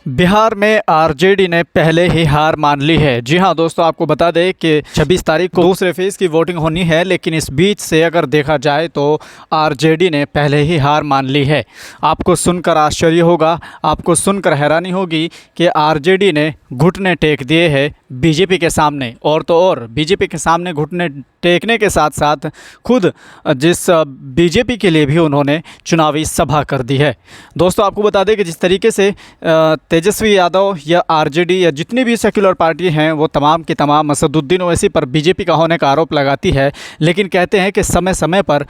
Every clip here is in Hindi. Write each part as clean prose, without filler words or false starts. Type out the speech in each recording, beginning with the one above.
बिहार में आरजेडी ने पहले ही हार मान ली है। जी हां दोस्तों, आपको बता दें कि 26 तारीख को दूसरे फेज़ की वोटिंग होनी है, लेकिन इस बीच से अगर देखा जाए तो आरजेडी ने पहले ही हार मान ली है। आपको सुनकर आश्चर्य होगा, आपको सुनकर हैरानी होगी कि आरजेडी ने घुटने टेक दिए हैं बीजेपी के सामने। और तो और बीजेपी के सामने घुटने टेकने के साथ साथ खुद जिस बीजेपी के लिए भी उन्होंने चुनावी सभा कर दी है। दोस्तों आपको बता दें कि जिस तरीके से तेजस्वी यादव या आरजेडी या जितनी भी सेक्युलर पार्टी हैं वो तमाम की तमाम असदुद्दीन ओवैसी पर बीजेपी का होने का आरोप लगाती है, लेकिन कहते हैं कि समय समय पर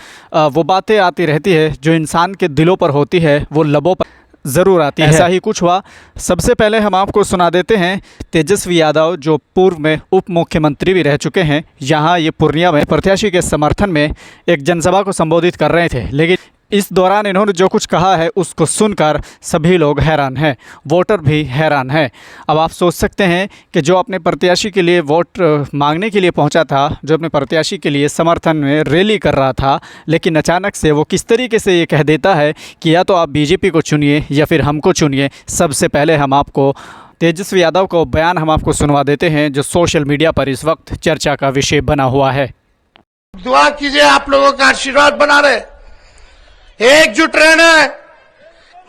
वो बातें आती रहती है जो इंसान के दिलों पर होती है वो लबों पर ज़रूर आती है। ऐसा ही कुछ हुआ। सबसे पहले हम आपको सुना देते हैं तेजस्वी यादव जो पूर्व में उप मुख्यमंत्री भी रह चुके हैं, यहाँ ये पूर्णिया में प्रत्याशी के समर्थन में एक जनसभा को संबोधित कर रहे थे, लेकिन इस दौरान इन्होंने जो कुछ कहा है उसको सुनकर सभी लोग हैरान हैं, वोटर भी हैरान हैं। अब आप सोच सकते हैं कि जो अपने प्रत्याशी के लिए वोट मांगने के लिए पहुंचा था, जो अपने प्रत्याशी के लिए समर्थन में रैली कर रहा था, लेकिन अचानक से वो किस तरीके से ये कह देता है कि या तो आप बीजेपी को चुनिए या फिर हमको चुनिए। सबसे पहले हम आपको तेजस्वी यादव को बयान हम आपको सुनवा देते हैं जो सोशल मीडिया पर इस वक्त चर्चा का विषय बना हुआ है। दुआ कीजिए, आप लोगों का आशीर्वाद बना रहे, एकजुट रहना,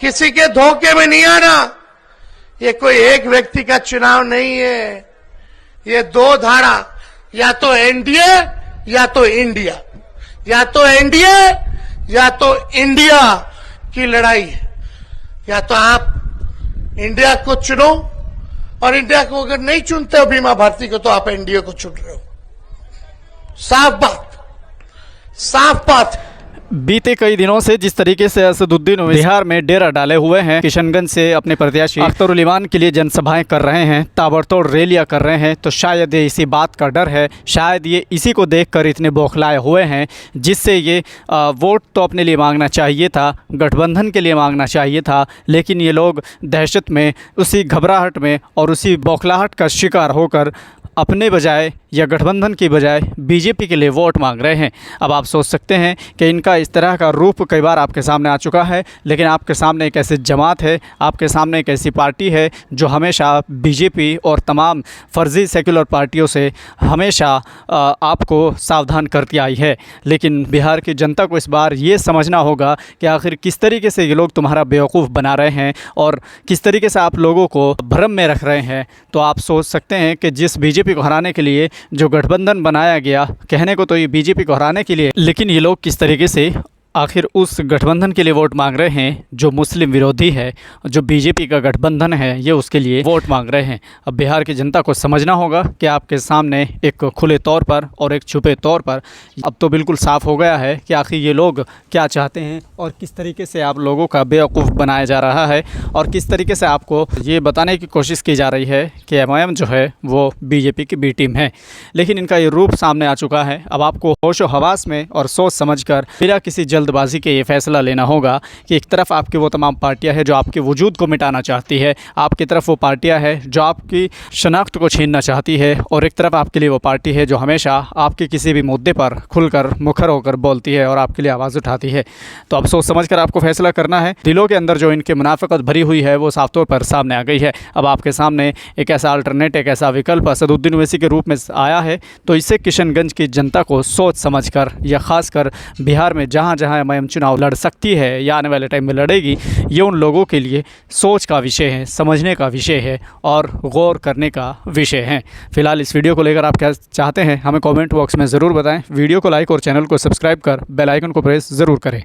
किसी के धोखे में नहीं आना। ये कोई एक व्यक्ति का चुनाव नहीं है, ये दो धारा, या तो एनडीए या तो इंडिया, या तो एनडीए या तो इंडिया की लड़ाई है। या तो आप इंडिया को चुनो, और इंडिया को अगर नहीं चुनते हो बीमा भारती को, तो आप एनडीए को चुन रहे हो। साफ बात, साफ बात। बीते कई दिनों से जिस तरीके से असदुद्दीन बिहार में डेरा डाले हुए हैं, किशनगंज से अपने प्रत्याशी अख्तरुल इमान के लिए जनसभाएं कर रहे हैं, ताबड़तोड़ रैलियां कर रहे हैं, तो शायद ये इसी बात का डर है, शायद ये इसी को देखकर इतने बौखलाए हुए हैं, जिससे ये वोट तो अपने लिए मांगना चाहिए था, गठबंधन के लिए मांगना चाहिए था, लेकिन ये लोग दहशत में, उसी घबराहट में और उसी बौखलाहट का शिकार होकर अपने बजाय या गठबंधन की बजाय बीजेपी के लिए वोट मांग रहे हैं। अब आप सोच सकते हैं कि इनका इस तरह का रूप कई बार आपके सामने आ चुका है, लेकिन आपके सामने एक ऐसी जमात है, आपके सामने एक ऐसी पार्टी है जो हमेशा बीजेपी और तमाम फर्जी सेक्युलर पार्टियों से हमेशा आपको सावधान करती आई है। लेकिन बिहार की जनता को इस बार ये समझना होगा कि आखिर किस तरीके से ये लोग तुम्हारा बेवकूफ़ बना रहे हैं और किस तरीके से आप लोगों को भ्रम में रख रहे हैं। तो आप सोच सकते हैं कि जिस बीजेपी को हराने के लिए जो गठबंधन बनाया गया, कहने को तो ये बीजेपी को हराने के लिए, लेकिन ये लोग किस तरीके से आखिर उस गठबंधन के लिए वोट मांग रहे हैं जो मुस्लिम विरोधी है, जो बीजेपी का गठबंधन है, ये उसके लिए वोट मांग रहे हैं। अब बिहार की जनता को समझना होगा कि आपके सामने एक खुले तौर पर और एक छुपे तौर पर अब तो बिल्कुल साफ़ हो गया है कि आखिर ये लोग क्या चाहते हैं और किस तरीके से आप लोगों का बेवकूफ़ बनाया जा रहा है और किस तरीके से आपको ये बताने की कोशिश की जा रही है कि एमआईएम जो है वो बीजेपी की बी टीम है। लेकिन इनका ये रूप सामने आ चुका है। अब आपको होशो हवास में और सोच समझ कर बिना किसी जल्दबाजी के ये फैसला लेना होगा कि एक तरफ आपकी वो तमाम पार्टियां हैं जो आपके वजूद को मिटाना चाहती है, आपकी तरफ वो पार्टियां हैं जो आपकी शनाख्त को छीनना चाहती है, और एक तरफ आपके लिए वो पार्टी है जो हमेशा आपके किसी भी मुद्दे पर खुलकर मुखर होकर बोलती है और आपके लिए आवाज़ उठाती है। तो अब सोच समझ कर आपको फैसला करना है। दिलों के अंदर जो इनके मुनाफिकत भरी हुई है वो साफ तौर पर सामने आ गई है। अब आपके सामने एक ऐसा अल्टरनेट, एक ऐसा विकल्प असदुद्दीन ओवैसी के रूप में आया है, तो इससे किशनगंज की जनता को सोच समझ कर या ख़ासकर बिहार में जहाँ जहाँ एमआईएम चुनाव लड़ सकती है या आने वाले टाइम में लड़ेगी, ये उन लोगों के लिए सोच का विषय है, समझने का विषय है और गौर करने का विषय है। फिलहाल इस वीडियो को लेकर आप क्या चाहते हैं हमें कमेंट बॉक्स में ज़रूर बताएं। वीडियो को लाइक और चैनल को सब्सक्राइब कर बेल आइकन को प्रेस ज़रूर करें।